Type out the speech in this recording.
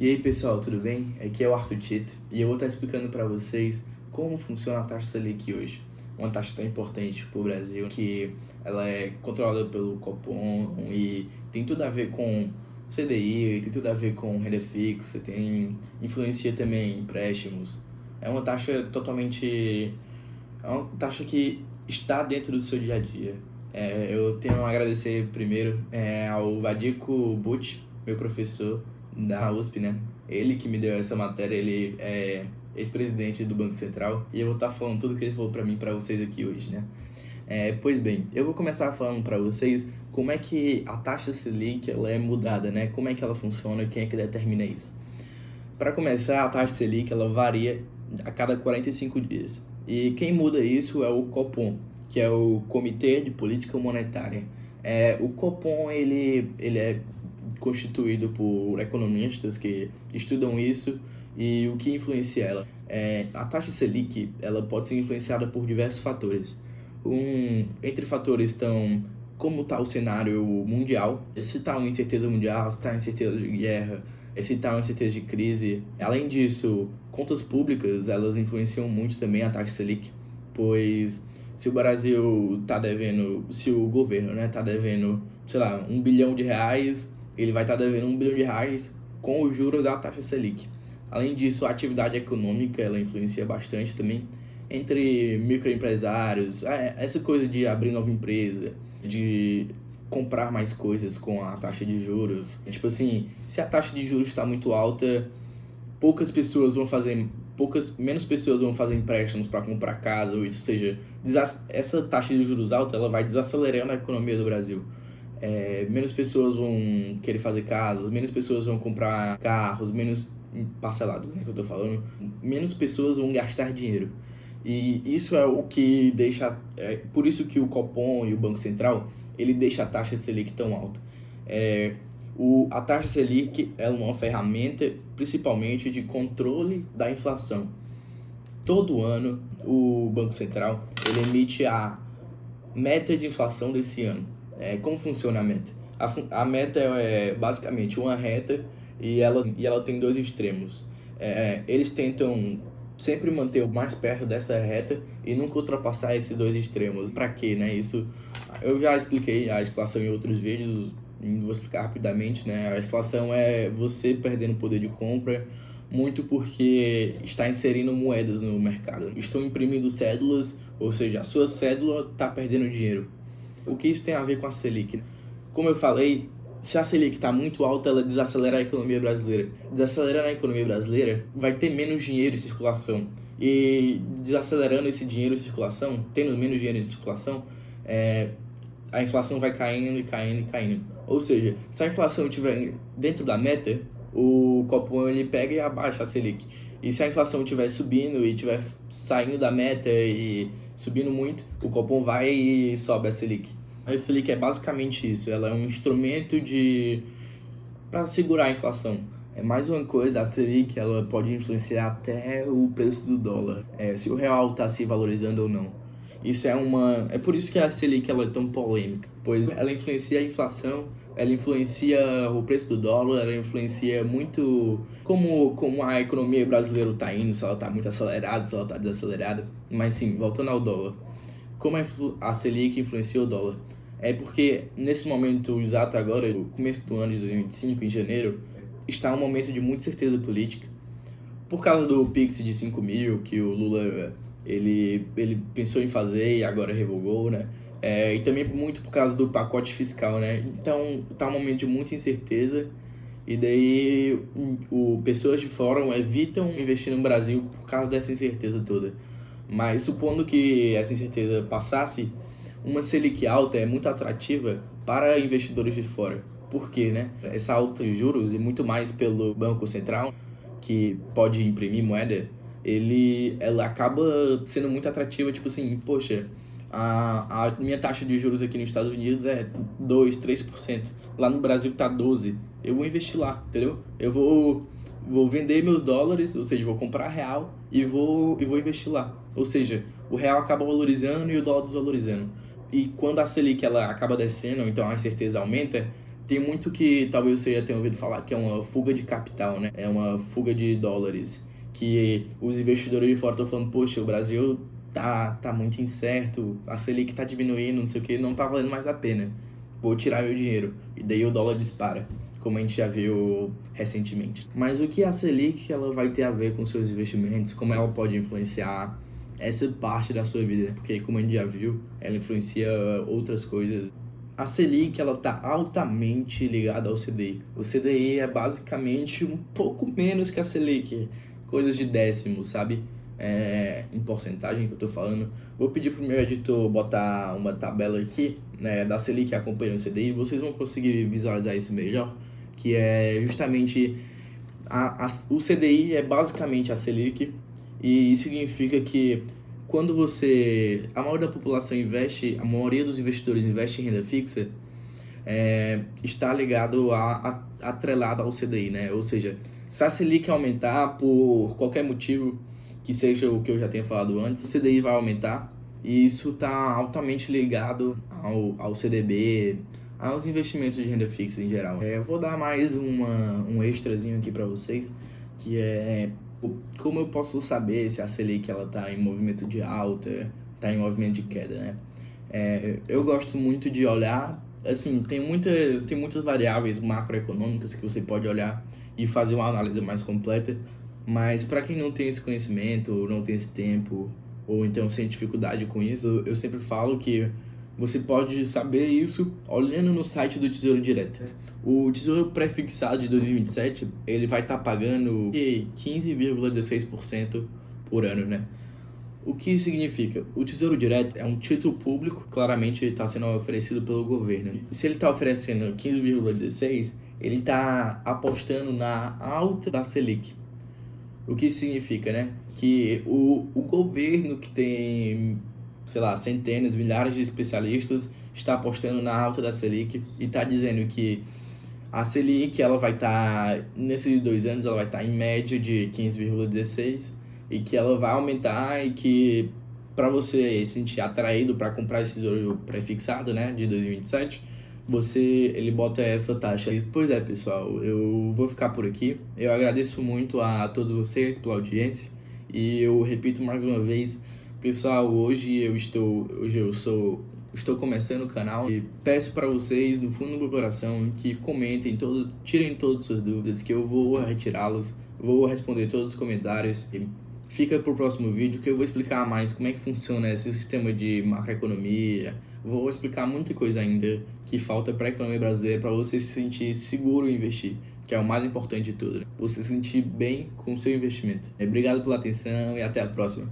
E aí pessoal, tudo bem? Aqui é o Arthur Tito e eu vou estar explicando para vocês como funciona a taxa Selic hoje. Uma taxa tão importante para o Brasil que ela é controlada pelo Copom e tem tudo a ver com CDI, tem tudo a ver com renda fixa, influencia também em empréstimos. É uma taxa totalmente... É uma taxa que está dentro do seu dia a dia. Eu tenho a agradecer primeiro ao Vadico Bucci, meu professor da USP, né? Ele que me deu essa matéria, ele é ex-presidente do Banco Central e eu vou estar falando tudo que ele falou para mim, para vocês aqui hoje, né? Pois bem, eu vou começar falando para vocês como é que a taxa Selic ela é mudada, né? Como é que ela funciona, quem é que determina isso. Para começar, a taxa Selic ela varia a cada 45 dias. E quem muda isso é o Copom, que é o Comitê de Política Monetária. O Copom ele é constituído por economistas que estudam isso e o que influencia ela. A taxa Selic ela pode ser influenciada por diversos fatores. Entre fatores estão como está o cenário mundial, se está uma incerteza mundial, se está incerteza de guerra, se está uma incerteza de crise. Além disso, contas públicas elas influenciam muito também a taxa Selic, pois se o Brasil está devendo, se o governo está devendo, sei lá, R$ 1 bilhão, ele vai estar devendo R$ 1 bilhão com os juros da taxa Selic. Além disso, a atividade econômica ela influencia bastante também entre microempresários, essa coisa de abrir nova empresa, de comprar mais coisas com a taxa de juros. Tipo assim, se a taxa de juros está muito alta, menos pessoas vão fazer empréstimos para comprar casa, ou seja, essa taxa de juros alta ela vai desacelerando a economia do Brasil. Menos pessoas vão querer fazer casas, menos pessoas vão comprar carros, menos parcelados, né, que eu tô falando, menos pessoas vão gastar dinheiro. E isso é o que deixa, por isso que o Copom e o Banco Central, ele deixa a taxa Selic tão alta. A taxa Selic é uma ferramenta principalmente de controle da inflação. Todo ano o Banco Central ele emite a meta de inflação desse ano. Como funciona a meta? A meta é basicamente uma reta e ela tem dois extremos. Eles tentam sempre manter o mais perto dessa reta e nunca ultrapassar esses dois extremos. Para quê, né? Isso eu já expliquei a inflação em outros vídeos, vou explicar rapidamente, né? A inflação é você perdendo poder de compra, muito porque está inserindo moedas no mercado. Estão imprimindo cédulas, ou seja, a sua cédula está perdendo dinheiro. O que isso tem a ver com a Selic? Como eu falei, se a Selic está muito alta, ela desacelera a economia brasileira. Desacelerando a economia brasileira, vai ter menos dinheiro em circulação. E desacelerando esse dinheiro em circulação, tendo menos dinheiro em circulação, a inflação vai caindo e caindo e caindo. Ou seja, se a inflação estiver dentro da meta, o Copom ele pega e abaixa a Selic. E se a inflação estiver subindo e estiver saindo da meta e subindo muito, o Copom vai e sobe a Selic. A Selic é basicamente isso, ela é um instrumento para segurar a inflação. Mais uma coisa, a Selic ela pode influenciar até o preço do dólar, se o real está se valorizando ou não. É por isso que a Selic ela é tão polêmica, pois ela influencia a inflação, ela influencia o preço do dólar, ela influencia muito como a economia brasileira está indo, se ela está muito acelerada, se ela está desacelerada. Mas sim, voltando ao dólar. Como a Selic influencia o dólar? É porque nesse momento exato agora, no começo do ano de 2025, em janeiro, está um momento de muita certeza política. Por causa do Pix de 5 mil, que o Lula ele pensou em fazer e agora revogou, né? E também muito por causa do pacote fiscal, né? Então está um momento de muita incerteza e daí pessoas de fora evitam investir no Brasil por causa dessa incerteza toda. Mas supondo que essa incerteza passasse, uma Selic alta é muito atrativa para investidores de fora. Por quê, né? Essa alta de juros e muito mais pelo Banco Central, que pode imprimir moeda, ela acaba sendo muito atrativa, tipo assim, poxa, a minha taxa de juros aqui nos Estados Unidos é 2, 3%. Lá no Brasil tá 12%. Eu vou investir lá, entendeu? Eu vou vender meus dólares, ou seja, vou comprar real e vou investir lá. Ou seja, o real acaba valorizando e o dólar desvalorizando. E quando a Selic ela acaba descendo, então a incerteza aumenta, Tem muito que talvez você já tenha ouvido falar que é uma fuga de capital, né? É uma fuga de dólares. Que os investidores de fora estão falando, poxa, o Brasil tá muito incerto, a Selic tá diminuindo, não sei o que, não tá valendo mais a pena. Vou tirar meu dinheiro. E daí o dólar dispara, como a gente já viu recentemente. Mas o que a Selic ela vai ter a ver com seus investimentos, como ela pode influenciar essa parte da sua vida? Porque como a gente já viu, ela influencia outras coisas. A Selic ela está altamente ligada ao CDI. O CDI é basicamente um pouco menos que a Selic, coisas de décimos, sabe? Em porcentagem que eu estou falando. Vou pedir para o meu editor botar uma tabela aqui, né, da Selic acompanhando o CDI. Vocês vão conseguir visualizar isso melhor, que é justamente o CDI é basicamente a Selic, e isso significa que quando a maioria da população investe, a maioria dos investidores investe em renda fixa, está ligado atrelado ao CDI, né? Ou seja, se a Selic aumentar por qualquer motivo, que seja o que eu já tenha falado antes, o CDI vai aumentar, e isso está altamente ligado ao CDB, aos investimentos de renda fixa em geral. Eu vou dar mais um extrazinho aqui para vocês, que é como eu posso saber se a Selic ela está em movimento de alta, está em movimento de queda, né? Eu gosto muito de olhar, assim, tem muitas variáveis macroeconômicas que você pode olhar e fazer uma análise mais completa, mas para quem não tem esse conhecimento, ou não tem esse tempo, ou então sente dificuldade com isso, eu sempre falo que você pode saber isso olhando no site do Tesouro Direto. O Tesouro Pré-fixado de 2027, ele vai estar pagando 15,16% por ano, né? O que isso significa? O Tesouro Direto é um título público, claramente está sendo oferecido pelo governo. Se ele está oferecendo 15,16, ele está apostando na alta da Selic. O que isso significa, né? Que o governo que tem, sei lá, centenas, milhares de especialistas está apostando na alta da Selic e está dizendo que a Selic ela vai estar, nesses 2 anos, ela vai estar em média de 15,16 e que ela vai aumentar e que para você se sentir atraído para comprar esse tesouro pré-fixado, né, de 2027, ele bota essa taxa. Pois é, pessoal, eu vou ficar por aqui. Eu agradeço muito a todos vocês pela audiência e eu repito mais uma vez, pessoal, hoje eu estou começando o canal e peço para vocês, do fundo do meu coração, que comentem, tirem todas as suas dúvidas, que eu vou retirá-las, vou responder todos os comentários. E fica para o próximo vídeo que eu vou explicar mais como é que funciona esse sistema de macroeconomia. Vou explicar muita coisa ainda que falta para a economia brasileira para você se sentir seguro em investir, que é o mais importante de tudo, né? Você se sentir bem com o seu investimento. Obrigado pela atenção e até a próxima.